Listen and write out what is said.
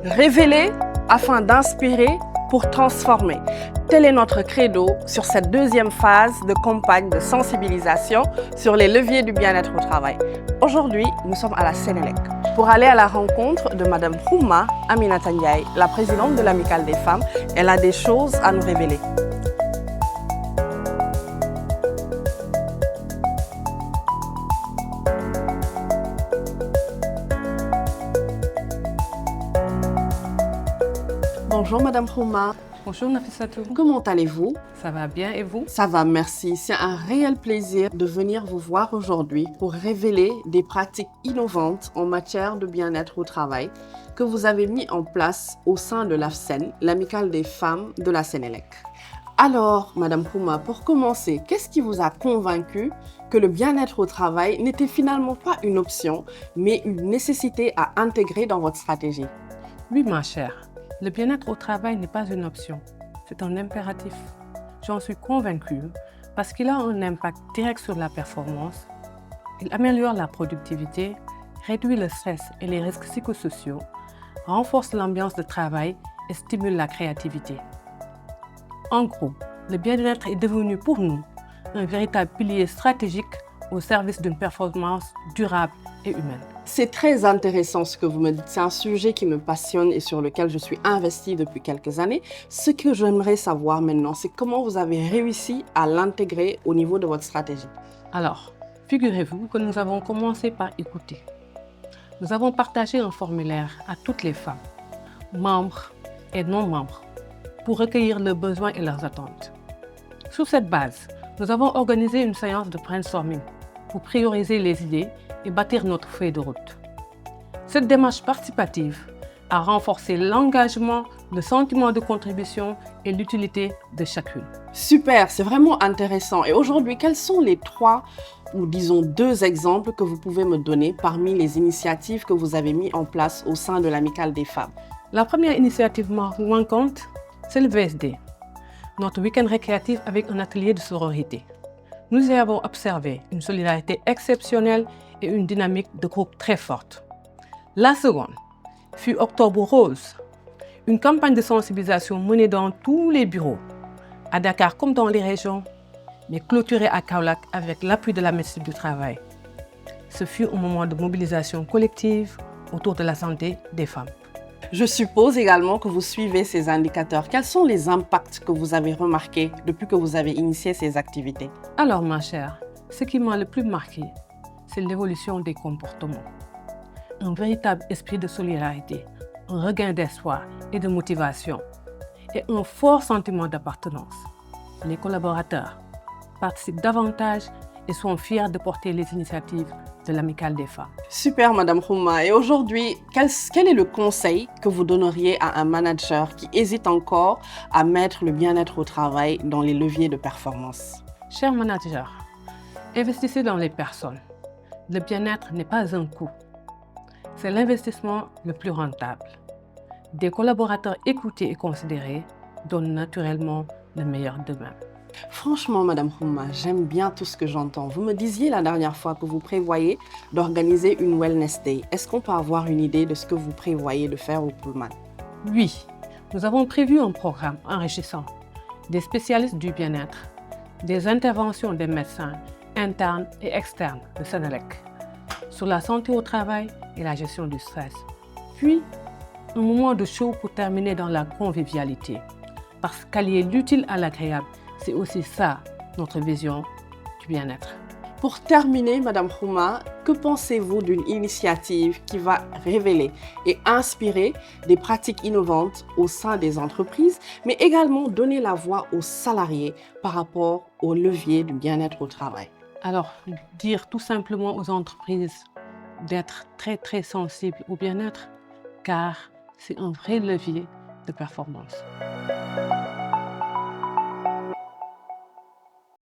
Révéler afin d'inspirer pour transformer. Tel est notre credo sur cette deuxième phase de campagne de sensibilisation sur les leviers du bien-être au travail. Aujourd'hui, nous sommes à la Sénélec pour aller à la rencontre de Madame Khouma Aminata Ndiaye, la présidente de l'Amicale des femmes. Elle a des choses à nous révéler. Bonjour Madame Khouma. Bonjour Nafissatou. Comment allez-vous? Ça va bien et vous? Ça va, merci. C'est un réel plaisir de venir vous voir aujourd'hui pour révéler des pratiques innovantes en matière de bien-être au travail que vous avez mis en place au sein de l'AFSEN, l'Amicale des femmes de la Sénélec. Alors, Madame Khouma, pour commencer, qu'est-ce qui vous a convaincu que le bien-être au travail n'était finalement pas une option, mais une nécessité à intégrer dans votre stratégie? Oui, ma chère. Le bien-être au travail n'est pas une option, c'est un impératif. J'en suis convaincue parce qu'il a un impact direct sur la performance, il améliore la productivité, réduit le stress et les risques psychosociaux, renforce l'ambiance de travail et stimule la créativité. En gros, le bien-être est devenu pour nous un véritable pilier stratégique au service d'une performance durable et humaine. C'est très intéressant ce que vous me dites. C'est un sujet qui me passionne et sur lequel je suis investie depuis quelques années. Ce que j'aimerais savoir maintenant, c'est comment vous avez réussi à l'intégrer au niveau de votre stratégie. Alors, figurez-vous que nous avons commencé par écouter. Nous avons partagé un formulaire à toutes les femmes, membres et non-membres, pour recueillir leurs besoins et leurs attentes. Sur cette base, nous avons organisé une séance de brainstorming pour prioriser les idées et bâtir notre feuille de route. Cette démarche participative a renforcé l'engagement, le sentiment de contribution et l'utilité de chacune. Super, c'est vraiment intéressant. Et aujourd'hui, quels sont les 3 ou disons 2 exemples que vous pouvez me donner parmi les initiatives que vous avez mises en place au sein de l'Amicale des femmes? La première initiative manquante, c'est le VSD, notre week-end récréatif avec un atelier de sororité. Nous y avons observé une solidarité exceptionnelle et une dynamique de groupe très forte. La seconde fut Octobre Rose, une campagne de sensibilisation menée dans tous les bureaux, à Dakar comme dans les régions, mais clôturée à Kaolack avec l'appui de la médecine du travail. Ce fut un moment de mobilisation collective autour de la santé des femmes. Je suppose également que vous suivez ces indicateurs. Quels sont les impacts que vous avez remarqués depuis que vous avez initié ces activités? Alors ma chère, ce qui m'a le plus marqué, c'est l'évolution des comportements. Un véritable esprit de solidarité, un regain d'espoir et de motivation et un fort sentiment d'appartenance. Les collaborateurs participent davantage et sont fiers de porter les initiatives de l'Amicale des femmes. Super, Madame Khouma. Et aujourd'hui, quel est le conseil que vous donneriez à un manager qui hésite encore à mettre le bien-être au travail dans les leviers de performance? Chers managers, investissez dans les personnes. Le bien-être n'est pas un coût. C'est l'investissement le plus rentable. Des collaborateurs écoutés et considérés donnent naturellement le meilleur d'eux-mêmes. Franchement, Madame Khouma, j'aime bien tout ce que j'entends. Vous me disiez la dernière fois que vous prévoyez d'organiser une Wellness Day. Est-ce qu'on peut avoir une idée de ce que vous prévoyez de faire au Pullman? Oui, nous avons prévu un programme enrichissant, des spécialistes du bien-être, des interventions des médecins internes et externes de Sénélec sur la santé au travail et la gestion du stress. Puis, un moment de show pour terminer dans la convivialité. Parce qu'allier l'utile à l'agréable, c'est aussi ça, notre vision du bien-être. Pour terminer, Madame Khouma, que pensez-vous d'une initiative qui va révéler et inspirer des pratiques innovantes au sein des entreprises, mais également donner la voix aux salariés par rapport aux leviers du bien-être au travail? Alors, dire tout simplement aux entreprises d'être très sensibles au bien-être, car c'est un vrai levier de performance.